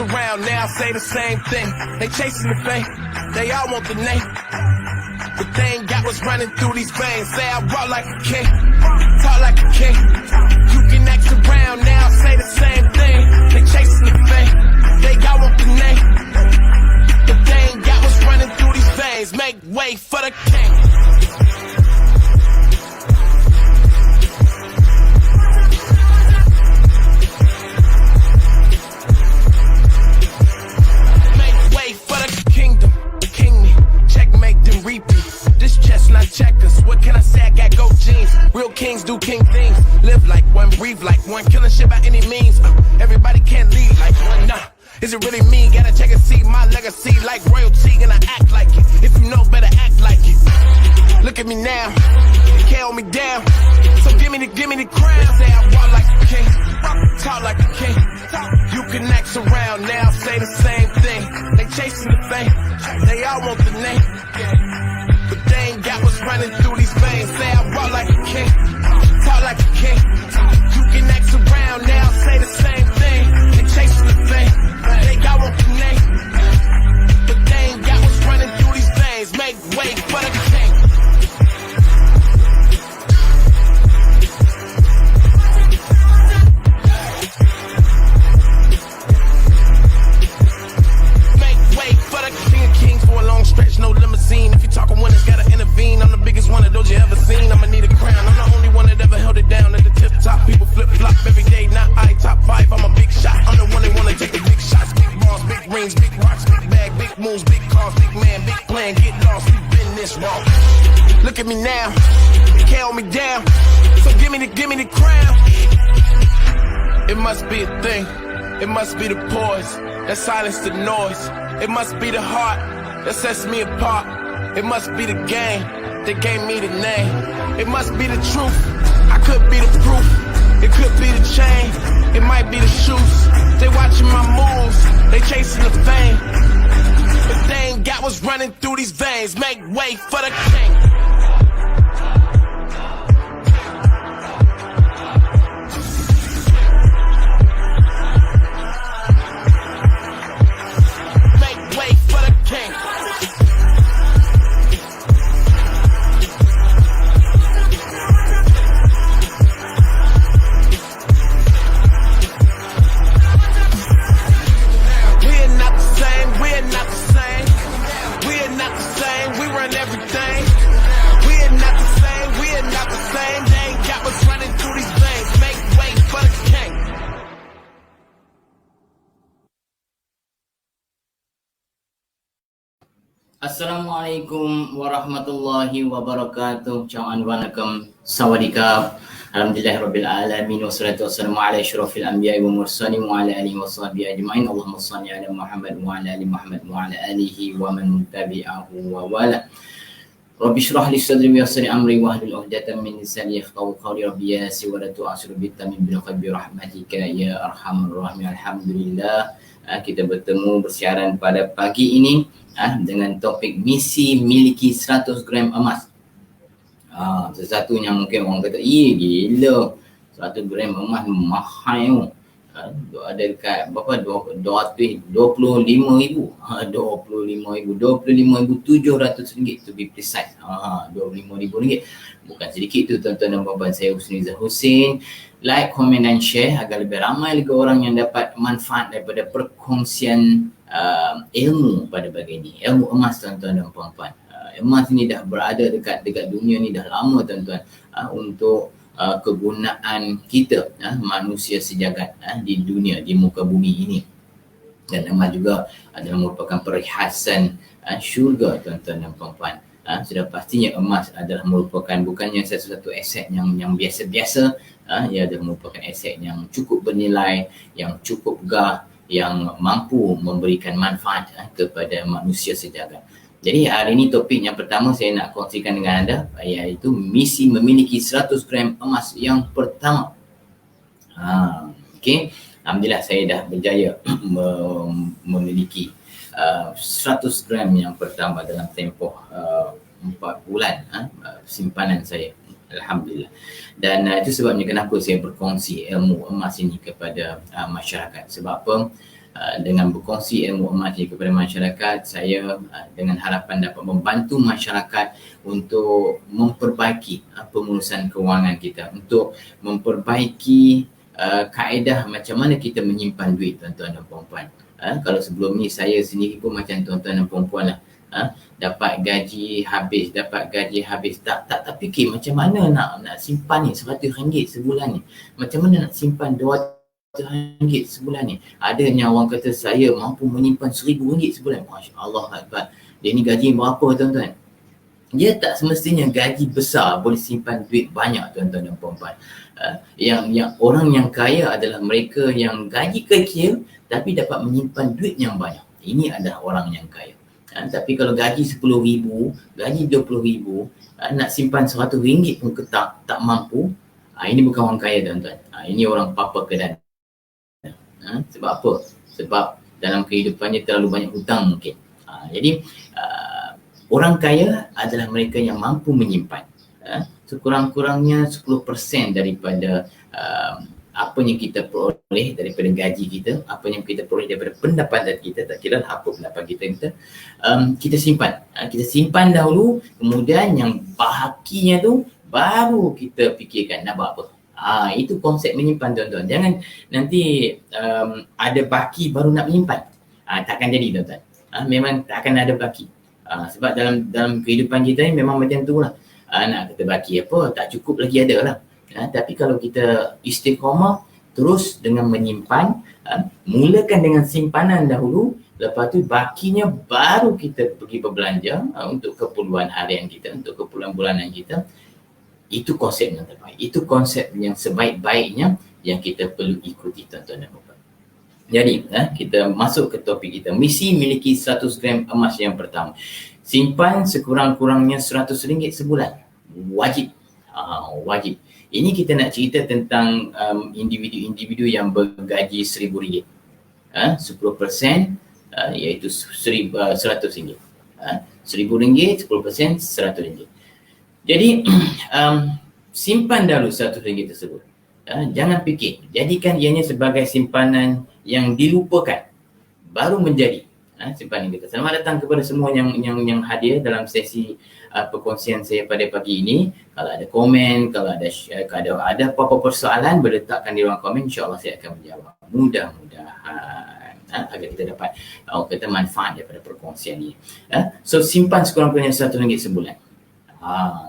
around now, say the same thing. They chasing the fame, they all want the name. But they ain't got what's running through these veins. Say I walk like a king, talk like a king. You can act around now, say the same thing. They chasing the fame, they all want the name. But they ain't got what's running through these veins. Make way for the king. Checkers, what can I say? I got gold jeans. Real kings do king things. Live like one, breathe like one. Killing shit by any means. Everybody can't lead like one. Nah, is it really me? Gotta check and see my legacy like royalty, and I act like it. If you know, better act like it. Look at me now, you can't hold me down. So give me the crown. Say I walk like a king, talk like a king. You can act around now, say the same thing. They chasing the fame, they all want the name. But they ain't got what's running through these veins. Say I walk like a king, talk like a king. You can act around now, say the same thing. They chasing the fame, they got what the name. But they ain't got what's running through these veins. Make way for the king. Make way for the king of kings for a long stretch, no limousine. If you talking winners, gotta intervene. I'm the biggest one of those you ever seen. I'ma need a crown. I'm the only one that ever held it down at the tip top. People flip flop every day, not I. Top 5, I'm a big shot. I'm the one that wanna take the big shots. Big balls, big rings, big rocks, big bag, big moves, big cars, big man, big plan. Get lost, we've been this wrong. Look at me now, you can't hold me down. So give me the crown. It must be a thing. It must be the poise that silence the noise. It must be the heart that sets me apart. It must be the game that gave me the name. It must be the truth, I could be the proof. It could be the chain, it might be the shoes. They watching my moves, they chasing the fame. But they ain't got what's running through these veins. Make way for the king. Make way for the king. Assalamualaikum warahmatullahi wabarakatuh. Ciao wanakum. Sawadikap. Alhamdulillahirabbil alamin wassalatu wassalamu ala asyrafil anbiya'i wal mursalin wa ala alihi washabbihi ajmain. Allahumma shalli ala Muhammad wa ala ali Muhammad wa ala alihi wa man tabi'ahu wa wala. Rabbi shrah li sadri wa yassir amri wa hlul 'uqdatam min lisani yafqahu qawli. Rabbi yassir wa la tu'assir bitamim bil qalbi rahmatika ya arhamar rahimin. Alhamdulillah, kita bertemu bersiaran pada pagi ini dengan topik misi miliki 100 gram emas. Sesuatu yang mungkin orang kata, gila, 100 gram emas mahal. Ada dekat berapa? 25,000. 25,700 ringgit to be precise. 25,000 ringgit. Bukan sedikit tu tuan-tuan dan puan-puan. Saya Husnizal Hussein. Like, komen dan share agar lebih ramai lagi orang yang dapat manfaat daripada perkongsian ilmu pada bagian ini. Ilmu emas tuan-tuan dan puan-puan. Emas ni dah berada dekat dunia ni dah lama tuan-tuan, untuk kegunaan kita manusia sejagat di dunia, di muka bumi ini. Dan emas juga adalah merupakan perhiasan syurga tuan-tuan dan puan-puan. Sudah pastinya emas adalah merupakan bukannya satu-satu aset yang biasa-biasa. Ia adalah merupakan aset yang cukup bernilai, yang cukup gah, yang mampu memberikan manfaat kepada manusia sejagat. Jadi hari ini topik yang pertama saya nak kongsikan dengan anda, iaitu misi memiliki 100 gram emas yang pertama. Okey, alhamdulillah saya dah berjaya memiliki 100 gram yang pertama dalam tempoh 4 bulan simpanan saya. Alhamdulillah. Dan itu sebabnya kenapa saya berkongsi ilmu emas ini kepada masyarakat. Sebab apa? dengan berkongsi ilmu emas ini kepada masyarakat, saya dengan harapan dapat membantu masyarakat untuk memperbaiki pengurusan kewangan kita, untuk memperbaiki kaedah macam mana kita menyimpan duit, tuan-tuan dan puan-puan. Kalau sebelum ni saya sendiri pun macam tuan-tuan dan puan-puan lah, dapat gaji habis, tak fikir macam mana nak simpan ni RM100 sebulan ni, macam mana nak simpan RM200 sebulan ni. Adanya orang kata saya mampu menyimpan RM1,000 sebulan. Masya Allah Akbar. Dia ni gaji berapa, tuan-tuan? Dia tak semestinya gaji besar boleh simpan duit banyak, tuan-tuan dan puan-puan. Yang orang yang kaya adalah mereka yang gaji kecil tapi dapat menyimpan duit yang banyak. Ini adalah orang yang kaya. Tapi kalau gaji RM10,000, gaji RM20,000, nak simpan RM100 pun tak mampu, ini bukan orang kaya, tuan-tuan. Ini orang papa kedana. Sebab apa? Sebab dalam kehidupannya terlalu banyak hutang mungkin. Jadi orang kaya adalah mereka yang mampu menyimpan sekurang-kurangnya 10% daripada apa yang kita peroleh daripada gaji kita, apa yang kita peroleh daripada pendapatan kita, tak kira apa pendapatan kita simpan. Kita simpan dahulu, kemudian yang bahaginya tu baru kita fikirkan nak buat apa. Itu konsep menyimpan, tuan-tuan. Jangan nanti ada baki baru nak menyimpan. Takkan jadi, tuan-tuan. Memang tak akan ada baki. Sebab dalam kehidupan kita ni memang macam tu lah. Nak kata baki apa, tak cukup lagi ada lah. Tapi kalau kita istiqamah terus dengan menyimpan, mulakan dengan simpanan dahulu, lepas tu bakinya baru kita pergi berbelanja untuk keperluan harian kita, untuk keperluan bulanan kita. Itu konsep yang terbaik. Itu konsep yang sebaik-baiknya yang kita perlu ikuti, tuan-tuan dan puan-puan. Jadi kita masuk ke topik kita. Misi miliki 100 gram emas yang pertama. Simpan sekurang-kurangnya RM100 sebulan. Wajib. Wajib. Ini kita nak cerita tentang individu-individu yang bergaji RM1,000. 10% iaitu RM100. RM1,000, 10% RM100. Jadi simpan dahulu RM100 tersebut. Jangan fikir. Jadikan ianya sebagai simpanan yang dilupakan. Baru menjadi simpanan kita. Selamat datang kepada semua yang hadir dalam sesi perkongsian saya pada pagi ini. Kalau ada komen, kalau ada apa-apa persoalan, boleh letakkan di ruang komen. InsyaAllah saya akan menjawab. Mudah-mudahan agar kita dapat kata manfaat daripada perkongsian ini. So simpan sekurang-kurangnya RM100 sebulan.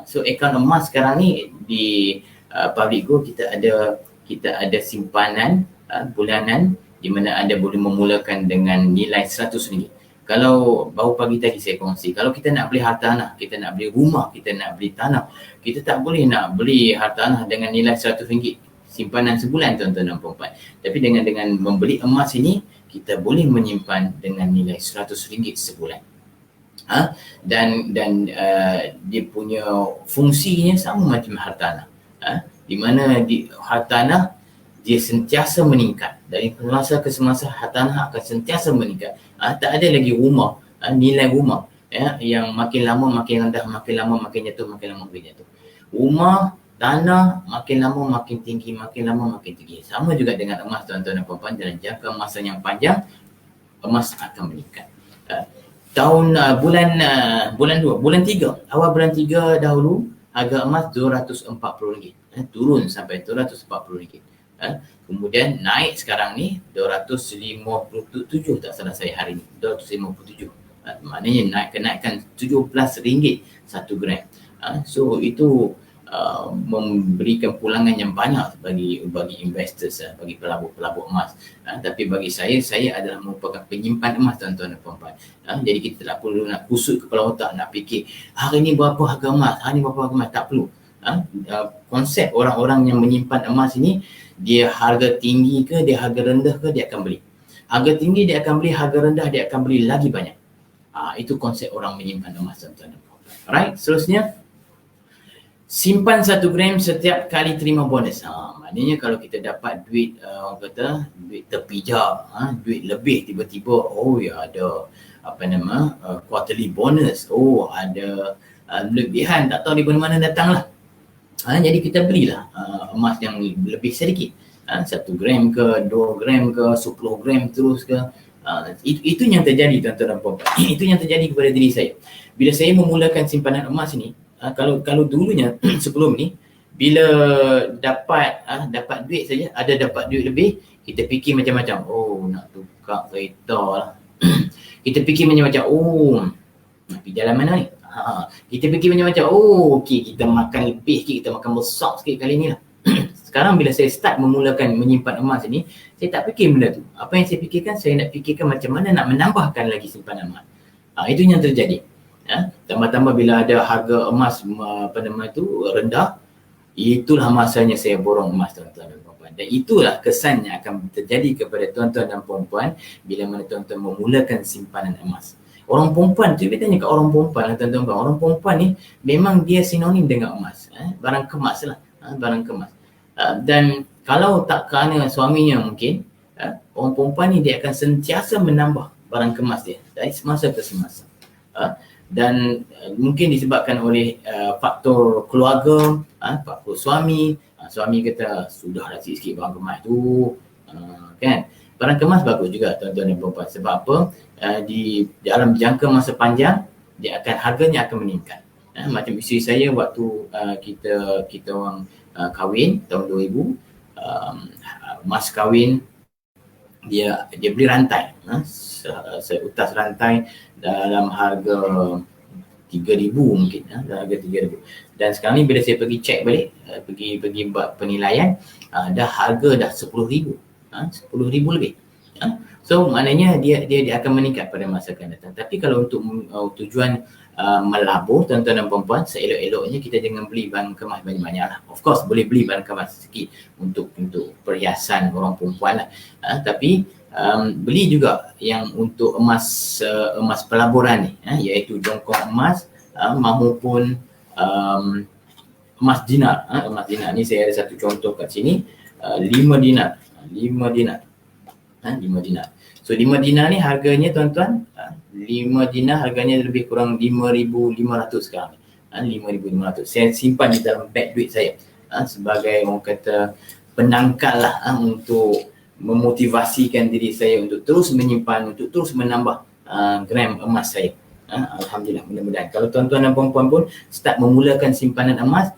So akaun emas sekarang ni di Public Go kita ada simpanan bulanan di mana anda boleh memulakan dengan nilai RM100. Kalau baru pagi tadi saya kongsi, kalau kita nak beli hartanah, kita nak beli rumah, kita nak beli tanah, kita tak boleh nak beli hartanah dengan nilai RM100 simpanan sebulan, tuan-tuan dan puan-puan. Tapi dengan membeli emas ini, kita boleh menyimpan dengan nilai RM100 sebulan. Dan dia punya fungsinya sama macam hartanah. Di mana hartanah dia sentiasa meningkat. Dari semasa ke semasa hartanah akan sentiasa meningkat. Tak ada lagi rumah, nilai rumah yang makin lama makin rendah, makin lama makin jatuh, makin lama makin jatuh. Rumah, tanah makin lama makin tinggi, makin lama makin tinggi. Sama juga dengan emas, tuan-tuan dan puan-puan. Dalam jangka masa yang panjang, emas akan meningkat. Bulan 3, awal bulan 3 dahulu harga emas RM240, turun sampai RM240. Kemudian naik sekarang ni RM257 tak salah saya hari ni, RM257. Maknanya kenaikan RM17 1 gram. So itu memberikan pulangan yang banyak bagi investors, bagi pelabur emas. Tapi bagi saya adalah merupakan penyimpan emas, tuan-tuan dan puan-puan. Jadi kita tak perlu nak kusut kepala otak, nak fikir hari ni berapa harga emas, hari ni berapa harga emas, tak perlu. Konsep orang-orang yang menyimpan emas ini, dia harga tinggi ke, dia harga rendah ke, dia akan beli. Harga tinggi dia akan beli, harga rendah dia akan beli lagi banyak. Itu konsep orang menyimpan emas, tuan-tuan dan puan-puan. Alright, seterusnya simpan 1 gram setiap kali terima bonus. Maknanya kalau kita dapat duit, orang kata duit terpijak, duit lebih tiba-tiba, ada quarterly bonus, ada lebihan, tak tahu di mana datang lah. Jadi kita belilah emas yang lebih sedikit. 1 gram ke, 2 gram ke, 10 gram terus ke. Itu yang terjadi tuan-tuan dan puan-puan. Itu yang terjadi kepada diri saya. Bila saya memulakan simpanan emas ni, kalau dulunya sebelum ni, bila dapat duit saja, ada dapat duit lebih, kita fikir macam-macam. Oh, nak tukar kereta lah. Kita fikir macam-macam. Oh, nak pergi jalan mana ni? Kita fikir macam-macam. Oh, okey, kita makan lebih sikit, kita makan besar sikit kali ni lah. Sekarang bila saya start memulakan menyimpan emas ni, saya tak fikir benda tu. Apa yang saya fikirkan, saya nak fikirkan macam mana nak menambahkan lagi simpanan emas. Itu yang terjadi. Tambah-tambah bila ada harga emas rendah, itulah masanya saya borong emas, tuan-tuan dan puan-puan. Dan itulah kesan yang akan terjadi kepada tuan-tuan dan puan-puan bila mana tuan-tuan memulakan simpanan emas. Orang perempuan tu, kita tanya kat orang perempuan lah tuan-tuan. Orang perempuan ni memang dia sinonim dengan emas. Barang kemas lah. Barang kemas. Dan kalau tak kerana suaminya mungkin, orang perempuan ni dia akan sentiasa menambah barang kemas dia dari semasa ke semasa. Dan mungkin disebabkan oleh faktor keluarga, faktor suami. Suami kata, sudahlah sikit-sikit barang kemas tu, kan. Barang kemas bagus juga tuan-tuan dan puan-puan. Sebab apa? Di dalam jangka masa panjang, harganya akan meningkat. Macam isteri saya waktu kita orang kahwin tahun 2000, mas kahwin dia beli rantai, seutas rantai dalam harga 3,000 mungkin, dalam harga 3,000. Dan sekarang ni bila saya pergi cek balik, pergi buat penilaian, dah harga dah 10,000, 10,000 lebih. So maknanya dia akan meningkat pada masa akan datang. Tapi kalau untuk tujuan melabur tuan-tuan dan puan-puan, seelok-eloknya kita jangan beli barang kemas banyak-banyak lah. Of course boleh beli barang kemas sikit untuk perhiasan orang perempuan lah. Tapi beli juga yang untuk emas pelaburan ni, iaitu jongkok emas, mahupun emas dinar. Emas dinar ni saya ada satu contoh kat sini, 5 dinar. 5 dinar. So 5 dinar ni harganya tuan-tuan, 5 dinar harganya lebih kurang 5,500 sekarang. 5,500. Saya simpan di dalam beg duit saya sebagai orang kata penangkal lah, untuk memotivasikan diri saya untuk terus menyimpan, untuk terus menambah gram emas saya. Alhamdulillah, mudah-mudahan kalau tuan-tuan dan puan-puan pun start memulakan simpanan emas,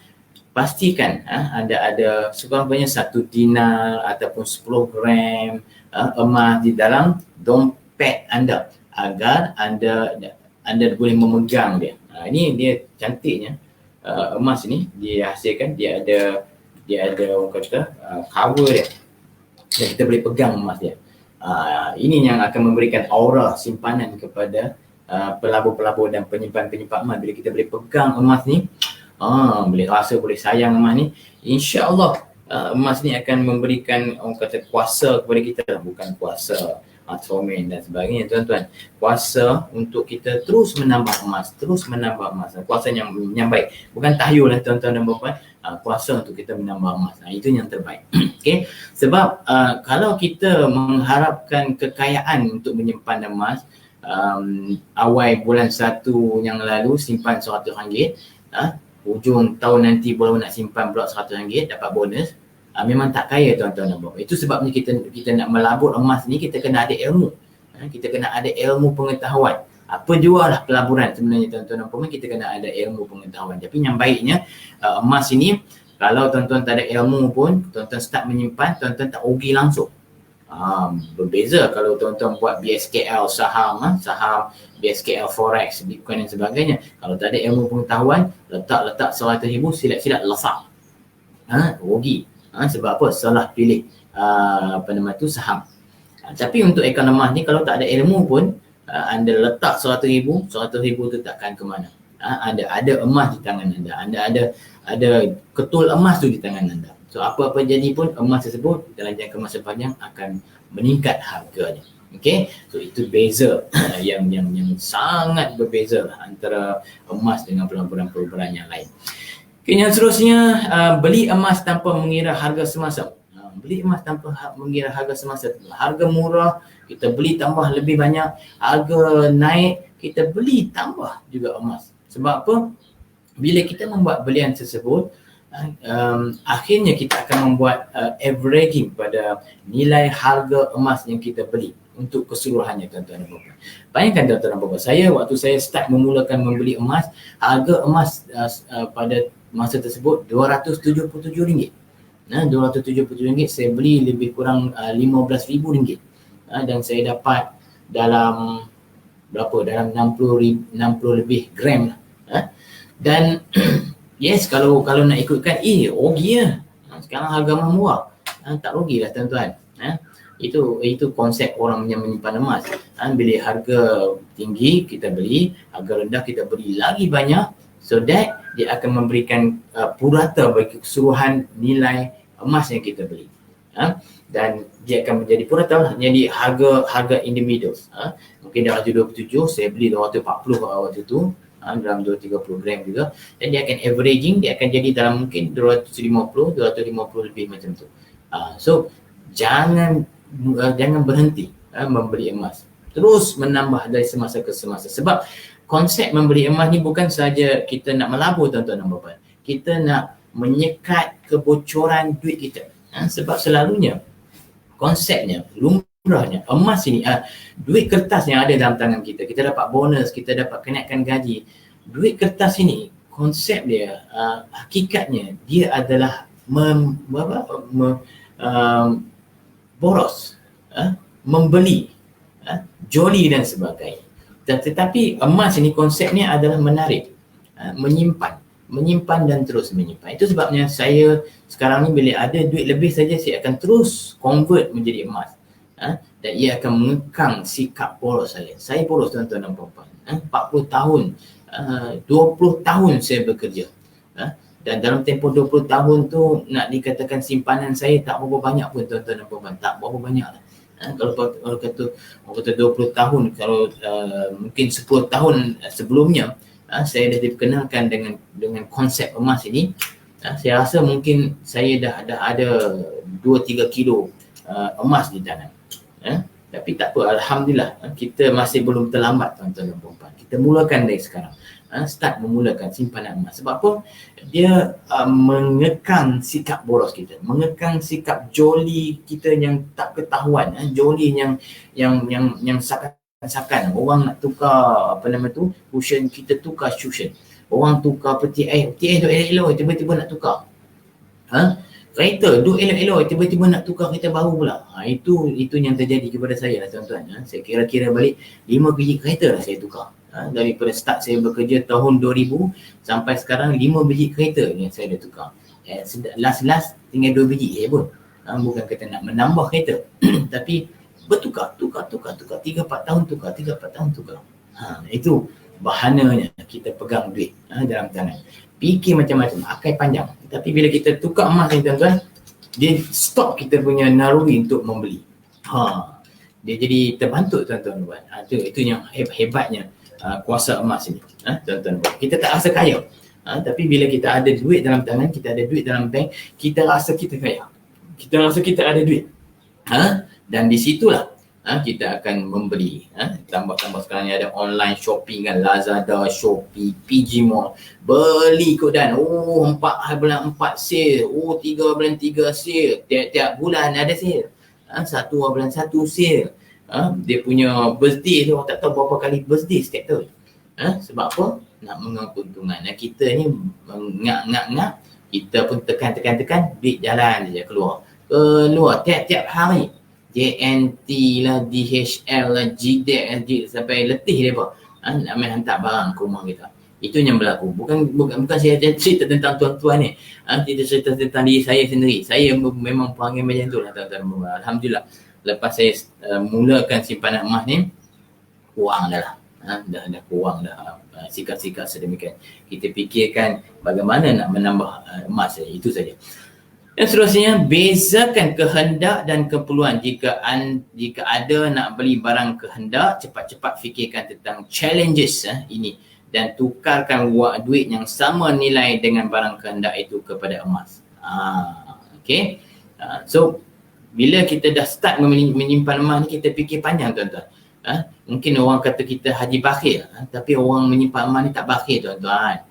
pastikan ada sekurang-kurangnya 1 dinar ataupun 10 gram emas di dalam dompet anda, agar anda boleh memegang dia. Ini dia cantiknya, emas ni dia hasilkan, dia ada orang kata cover dia, dan kita boleh pegang emas dia. Ini yang akan memberikan aura simpanan kepada pelabur-pelabur dan penyimpan-penyimpan emas. Bila kita boleh pegang emas ni, boleh rasa, boleh sayang emas ni, insya-Allah emas ni akan memberikan orang kata kuasa kepada kita, bukan kuasa tromen dan sebagainya tuan-tuan. Kuasa untuk kita terus menambah emas, kuasa yang baik, bukan tahyul lah tuan-tuan dan puan-puan. Kuasa untuk kita menambah emas, itu yang terbaik. Okay? Sebab kalau kita mengharapkan kekayaan untuk menyimpan emas, awal bulan 1 yang lalu simpan RM100, hujung tahun nanti baru nak simpan pula RM100 dapat bonus, memang tak kaya tuan-tuan dan puan-puan. Itu sebabnya kita nak melabur emas ni, kita kena ada ilmu. Kita kena ada ilmu pengetahuan. Apa jua lah pelaburan sebenarnya tuan-tuan dan puan-puan, kita kena ada ilmu pengetahuan. Tapi yang baiknya emas ini, kalau tuan-tuan tak ada ilmu pun, tuan-tuan start menyimpan, tuan-tuan tak rugi langsung. Berbeza kalau tuan-tuan buat BSKL saham, BSKL Forex, Bitcoin dan sebagainya. Kalau tak ada ilmu pengetahuan, letak 100,000, silap-silap lesak. Rugi. Sebab apa? Salah pilih saham. Tapi untuk akaun emas ni, kalau tak ada ilmu pun, anda letak 100,000 tu takkan ke mana. Ada emas di tangan anda. Ada ketul emas tu di tangan anda. So apa-apa jadi pun, emas tersebut dalam jangka masa panjang akan meningkat harganya. Okay, so itu beza yang sangat berbeza antara emas dengan pelaburan-pelaburan yang lain. Okay, yang seterusnya, beli emas tanpa mengira harga semasa. Beli emas tanpa mengira harga semasa. Harga murah, kita beli tambah lebih banyak. Harga naik, kita beli tambah juga emas. Sebab apa? Bila kita membuat belian tersebut, akhirnya kita akan membuat averaging pada nilai harga emas yang kita beli untuk keseluruhannya, tuan-tuan dan puan-puan. Bayangkan tuan-tuan dan puan-puan, waktu saya start memulakan membeli emas, harga emas pada masa tersebut RM277. RM277 saya beli lebih kurang RM15,000, dan saya dapat dalam dalam 60 lebih gram lah. Dan yes, kalau nak ikutkan rugi lah. Sekarang harga emas murah, tak rugi lah tuan-tuan. Itu konsep orang yang menyimpan emas. Bila harga tinggi kita beli, harga rendah kita beli lagi banyak, so that dia akan memberikan purata bagi keseluruhan nilai emas yang kita beli. Dan dia akan menjadi purata lah, jadi harga individu. Mungkin dalam 27 saya beli 240 waktu tu, dalam 230 gram juga, dan dia akan averaging, dia akan jadi dalam mungkin 250 lebih macam tu. So jangan berhenti membeli emas, terus menambah dari semasa ke semasa. Sebab konsep membeli emas ni bukan saja kita nak melabur, tuan-tuan dan puan-puan, kita nak menyekat kebocoran duit kita. Sebab selalunya konsepnya, lumrahnya emas ini, duit kertas yang ada dalam tangan kita, kita dapat bonus, kita dapat kenaikan gaji. Duit kertas ini, konsep dia, hakikatnya dia adalah boros, membeli, joli dan sebagainya. Tetapi emas ini konsepnya adalah menarik, menyimpan dan terus menyimpan. Itu sebabnya saya sekarang ni bila ada duit lebih saja, saya akan terus convert menjadi emas. Dan ia akan mengekang sikap boros saya. Saya boros, tuan-tuan dan puan-puan. 40 tahun, 20 tahun saya bekerja. Dan dalam tempoh 20 tahun tu nak dikatakan simpanan saya tak berapa banyak pun, tuan-tuan dan puan-puan. Tak berapa banyak lah. Kalau kata 20 tahun, kalau mungkin 10 tahun sebelumnya saya dah diperkenalkan dengan konsep emas ini, saya rasa mungkin saya dah ada 2-3 kilo emas di tangan. Tapi tak apa, alhamdulillah, kita masih belum terlambat, tuan-tuan dan puan-puan. Kita mulakan dari sekarang. Start memulakan simpanan emas. Sebab apa? Dia mengekang sikap boros kita, mengekang sikap joli kita yang tak ketahuan, joli yang sakan. Orang nak tukar cushion, kita tukar cushion. Orang tukar peti air duk elok-elok, tiba-tiba nak tukar. Kereta duk elok-elok, tiba-tiba nak tukar kereta baru pula. Itu yang terjadi kepada saya lah, tuan-tuan. Saya kira-kira balik 5 biji kereta lah saya tukar. Daripada start saya bekerja tahun 2000 sampai sekarang 5 biji kereta yang saya dah tukar. Last tinggal 2 biji pun. Bukan kata nak menambah kereta tapi bertukar, tukar 3-4 tahun tukar. Itu bahananya kita pegang duit dalam tangan. Fikir macam-macam, akai panjang. Tapi bila kita tukar emas ni, tuan-tuan, dia stop kita punya naluri untuk membeli. Dia jadi terbantuk, tuan-tuan. Itu yang hebatnya kuasa emas ini, tuan-tuan. Kita tak rasa kaya, tapi bila kita ada duit dalam tangan, kita ada duit dalam bank, kita rasa kita kaya, kita rasa kita ada duit. Dan di situlah kita akan membeli. Tambah-tambah sekarang ni ada online shopping kan, Lazada, Shopee, PG Mall. Beli kot dan 4 bulan 4 sale, 3 bulan 3 sale, tiap-tiap bulan ada sale. 1 bulan 1 sale. Dia punya birthday tu, tak tahu berapa kali birthday setiap tahun. Sebab apa? Nak mengambil keuntungan. Kita ni ngak-ngak, kita pun tekan, duit jalan je keluar tiap-tiap hari. JNT lah, DHL lah, GDEX sampai letih mereka nak main hantar barang ke rumah kita. Itu yang berlaku. Bukan saya cerita tentang tuan-tuan ni. Kita cerita tentang diri saya sendiri. Saya memang perangai macam tu lah, tuan-tuan. Alhamdulillah, lepas saya mulakan simpanan emas ni, kurang dah lah. Dah kurang dah sikap-sikap sedemikian. Kita fikirkan bagaimana nak menambah emas. Itu saja. Dan seterusnya, bezakan kehendak dan keperluan. Jika ada nak beli barang kehendak, cepat-cepat fikirkan tentang challenges ini dan tukarkan duit yang sama nilai dengan barang kehendak itu kepada emas. Okay. So, bila kita dah start menyimpan emas ni, kita fikir panjang, tuan-tuan. Mungkin orang kata kita haji bakhil, tapi orang menyimpan emas ni tak bakhil, tuan-tuan.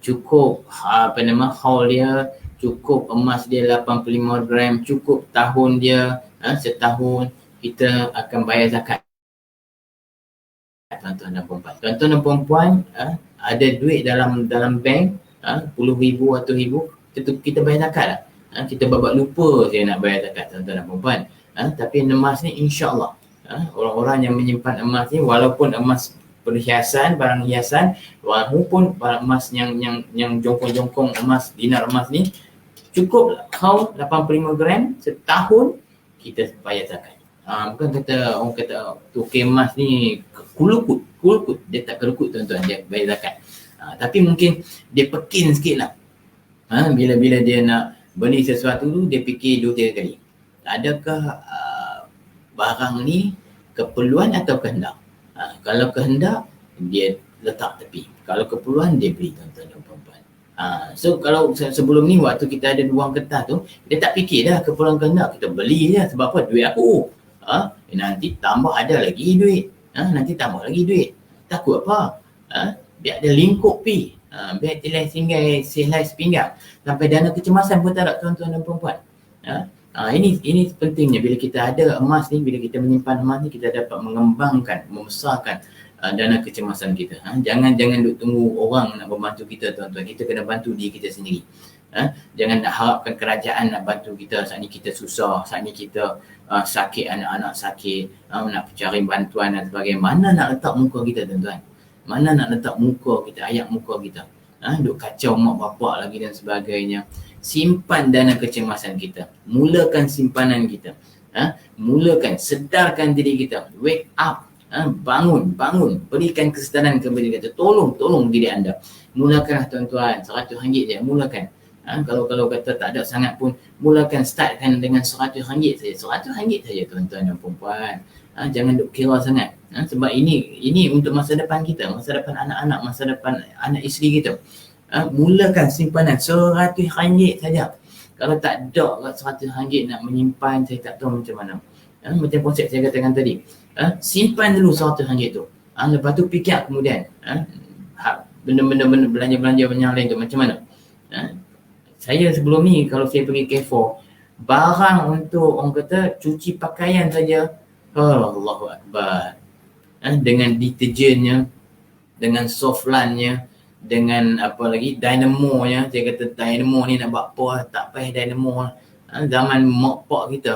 cukup haul dia, cukup emas dia 85 gram, cukup tahun dia, setahun kita akan bayar zakat. Tuan-tuan dan perempuan. Tuan-tuan dan perempuan ada duit dalam bank, puluh ribu atau ribu, kita bayar zakat lah. Kita babak lupa saya nak bayar zakat, tuan-tuan dan perempuan. Tapi emas ni insya-Allah, orang-orang yang menyimpan emas ni, walaupun emas perhiasan, barang hiasan, walaupun barang emas yang jongkong-jongkong emas, dinar emas ni, cukup haul 85 gram setahun kita bayar zakat. Bukan kata orang kata tukar emas ni kulukut, dia tak kelukut tuan-tuan, dia bayar zakat. Tapi mungkin dia pekin sikit lah. Bila dia nak beli sesuatu tu, dia fikir 2-3 kali. Adakah barang ni keperluan atau kehendak? Kalau kehendak, dia letak tepi. Kalau keperluan, dia beli, tuan-tuan dan perempuan. So kalau sebelum ni waktu kita ada wang kertas tu, dia tak fikir dah keperluan kehendak, kita beli je. Sebab apa? Duit aku. Nanti tambah ada lagi duit. Nanti tambah lagi duit. Takut apa? Biar ada lingkup pi. Biar tilai singgah selai sepinggang. Sampai dana kecemasan pun tak ada, tuan-tuan dan perempuan. Ini pentingnya bila kita ada emas ni, bila kita menyimpan emas ni, kita dapat mengembangkan, membesarkan dana kecemasan kita. Jangan duk tunggu orang nak membantu kita, tuan-tuan. Kita kena bantu diri kita sendiri. Jangan nak harapkan kerajaan nak bantu kita. Saat ni kita susah, saat ni kita sakit, anak-anak sakit, nak cari bantuan dan sebagainya. Mana nak letak muka kita, tuan-tuan? Mana nak letak muka kita, ayat muka kita? Duk kacau mak bapak lagi dan sebagainya. Simpan dana kecemasan kita. Mulakan simpanan kita. Mulakan, sedarkan diri kita. Wake up. Bangun. Berikan kesedaran kepada diri kita. Tolong diri anda. Mulakanlah, tuan-tuan. RM100 je. Mulakan. Kalau kata tak ada sangat pun, mulakan, startkan dengan RM100 saja. RM100 saja, tuan-tuan dan perempuan. Jangan duk kira sangat. Sebab ini untuk masa depan kita, masa depan anak-anak, masa depan anak isteri kita. Mulakan simpanan RM100 saja. Kalau tak ada RM100 nak menyimpan, saya tak tahu macam mana. Macam konsep saya katakan tadi. Simpan dulu RM100 tu. Lepas tu fikir kemudian. Benda-benda belanja-belanja yang lain tu macam mana. Saya sebelum ni kalau saya pergi Carrefour, barang untuk orang kata cuci pakaian saja, Allahu Akbar. Dengan deterjennya, dengan softlandnya, dengan apa lagi, dynamonya. Saya kata dynamo ni nak buat apa, tak payah dynamo. Zaman mak pak kita,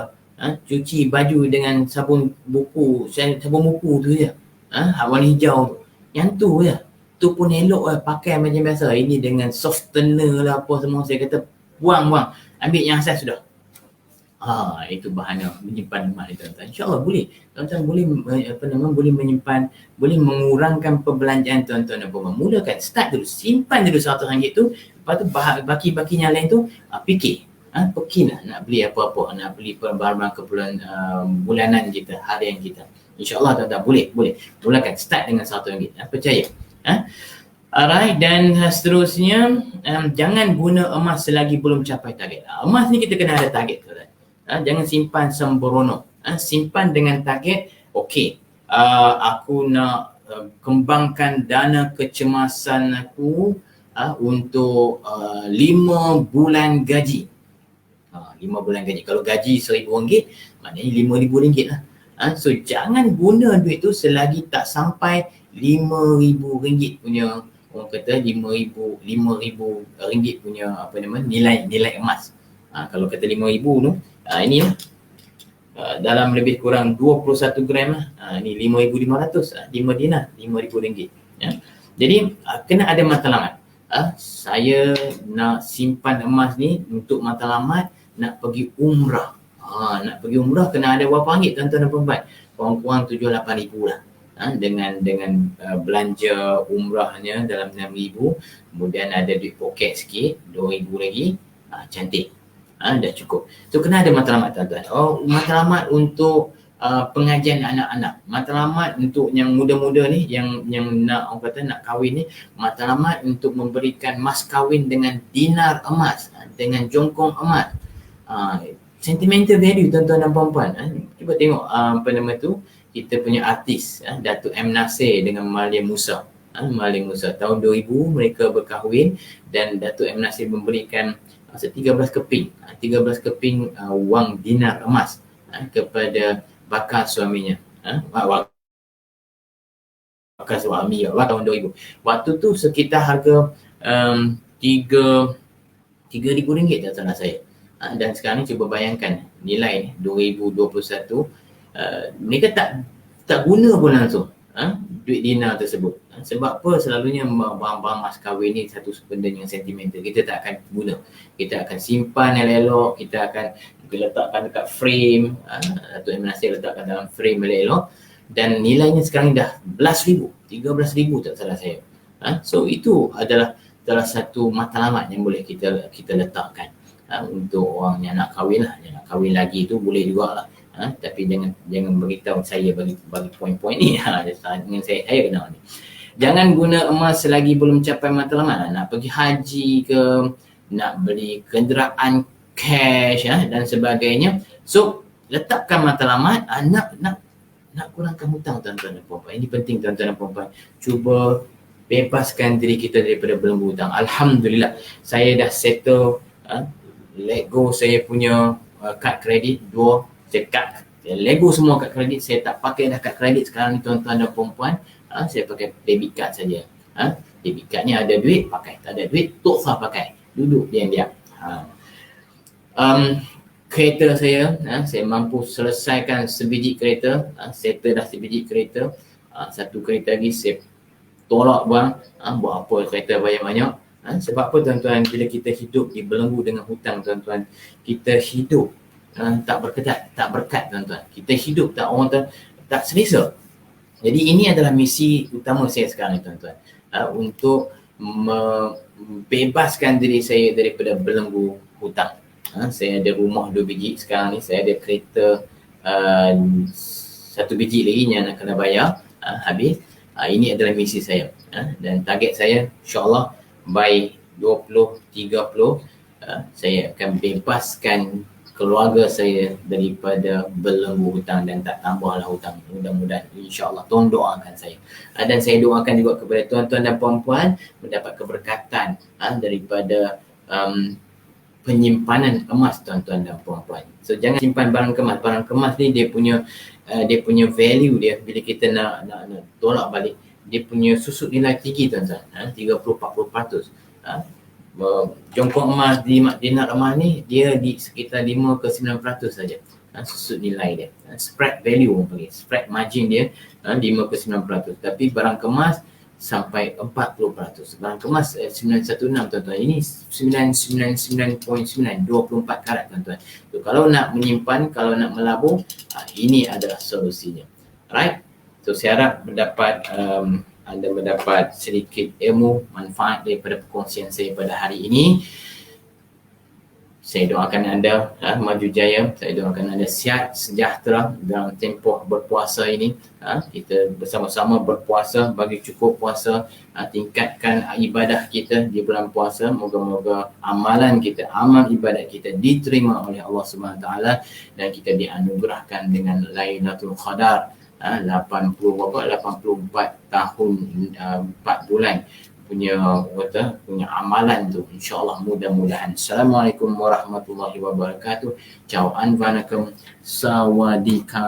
cuci baju dengan sabun buku tu je. Warna hijau tu. Yang tu je. Tu pun elok lah, pakai macam biasa. Ini dengan softener lah apa semua. Saya kata buang. Ambil yang asas sudah. Itu bahana menyimpan emas ni, tuan-tuan. InsyaAllah boleh. Tuan-tuan boleh menyimpan, boleh mengurangkan perbelanjaan tuan-tuan dan perempuan. Mulakan, start dulu. Simpan dulu RM100 tu. Lepas tu baki-baki yang lain tu, fikir. Pekinlah nak beli apa-apa. Nak beli barang keperluan bulanan kita, harian kita. InsyaAllah, tuan-tuan boleh. Mulakan, start dengan RM100. Percaya. Alright, dan seterusnya, jangan guna emas selagi belum capai target. Emas ni kita kena ada target, tuan-tuan. Jangan simpan sembrono. Simpan dengan target. Okey, aku nak kembangkan dana kecemasan aku untuk 5 bulan gaji. 5 bulan gaji. Kalau gaji RM1,000, maknanya RM5,000 lah. So jangan guna duit tu selagi tak sampai RM5,000 punya, orang kata RM5,000 punya nilai emas. Kalau kata RM5,000 tu, ini lah. Dalam lebih kurang 21 gram lah. Ni RM5,500, 5 dinar, RM5,000. Jadi kena ada matlamat. Saya nak simpan emas ni untuk matlamat nak pergi umrah. Nak pergi umrah kena ada berapa ringgit, tuan-tuan dan perempuan? Kurang-kurang 7-8 ribu lah. Dengan belanja umrahnya dalam 6,000, kemudian ada duit poket sikit 2,000 lagi, cantik. Dah cukup. So kena ada matlamat, tuan-tuan. Matlamat untuk pengajian anak-anak, matlamat untuk yang muda-muda ni, yang nak, orang kata nak kahwin ni, matlamat untuk memberikan mas kahwin dengan dinar emas, dengan jongkong emas. Sentimental value, tuan-tuan dan perempuan. Cuba tengok kita punya artis, Datuk M. Nasir dengan Malia Musa. Malik Musa. Tahun 2000 mereka berkahwin dan Datuk M. Nasir memberikan 13 keping 13 keping wang dinar emas kepada bakal suaminya. Bakal suami tahun 2000. Waktu tu sekitar harga RM3,000 tak salah saya. Dan sekarang ni cuba bayangkan nilai 2021, mereka tak guna pun langsung duit dinar tersebut. Sebab apa? Selalunya barang-barang mas kahwin ni satu benda yang sentimental. Kita tak akan guna. Kita akan simpan elok-elok, kita akan letakkan dekat frame, Datuk M. Nasir letakkan dalam frame elok-elok, dan nilainya sekarang dah belas ribu, 13,000 tak salah saya. So itu adalah salah satu matlamat yang boleh kita letakkan untuk orang yang nak kahwin lah. Yang nak kahwin lagi tu boleh jugalah. Tapi jangan beritahu saya bagi poin-poin ni. Dengan saya kena ni. Jangan guna emas selagi belum capai matlamat. Nak pergi haji ke, nak beli kenderaan cash dan sebagainya. So letakkan matlamat. Nak kurangkan hutang tuan-tuan dan puan-puan. Ini penting tuan-tuan dan puan-puan. Cuba bebaskan diri kita daripada belenggu hutang. Alhamdulillah saya dah settle, let go saya punya kad kredit 2. Saya let go semua kad kredit. Saya tak pakai dah kad kredit sekarang ni tuan-tuan dan puan-puan. Saya pakai debit card saja. Debit card ni ada duit pakai, tak ada duit tak usah pakai, duduk diam-diam. Kereta saya mampu selesaikan sebiji kereta, settle dah sebiji kereta. Satu kereta lagi saya tolak buang. Buat apa kereta bayar banyak? Sebab apa tuan-tuan, bila kita hidup dibelenggu dengan hutang tuan-tuan, kita hidup tak berkat tuan-tuan. Kita hidup tak selesa. Jadi ini adalah misi utama saya sekarang ni tuan-tuan, untuk membebaskan diri saya daripada belenggu hutang. Saya ada rumah 2 biji sekarang ni, saya ada kereta 1 biji lagi yang nak kena bayar habis. Ini adalah misi saya, dan target saya insyaAllah by 2030 saya akan bebaskan keluarga saya daripada belenggu hutang dan tak tambahlah hutang. Mudah-mudahan insyaAllah tolong doakan saya. Dan saya doakan juga kepada tuan-tuan dan puan-puan mendapat keberkatan daripada penyimpanan emas tuan-tuan dan puan-puan. So jangan simpan barang kemas. Barang kemas ni dia punya value dia bila kita nak tolak balik, dia punya susut nilai tinggi tuan-tuan, 30-40%. Jongkok emas di dinar emas ni dia di sekitar 5 ke 9% saja susut nilai dia. Spread value orang panggil, spread margin dia 5 ke 9%. Tapi barang kemas sampai 40%. Barang kemas 916 tuan-tuan. Ini 999.9, 24 karat tuan-tuan. So, kalau nak menyimpan, kalau nak melabur, ini adalah solusinya. Alright? So saya harap anda mendapat sedikit ilmu, manfaat daripada perkongsian saya pada hari ini. Saya doakan anda maju jaya. Saya doakan anda sihat, sejahtera dalam tempoh berpuasa ini. Kita bersama-sama berpuasa, bagi cukup puasa, tingkatkan ibadah kita di bulan puasa. Moga-moga amalan kita, amal ibadat kita diterima oleh Allah SWT dan kita dianugerahkan dengan Lailatul Qadar. 84 tahun 4 bulan punya amalan tu, insyaAllah mudah-mudahan. Assalamualaikum warahmatullahi wabarakatuh. Ciao, anvanakum, sawadika.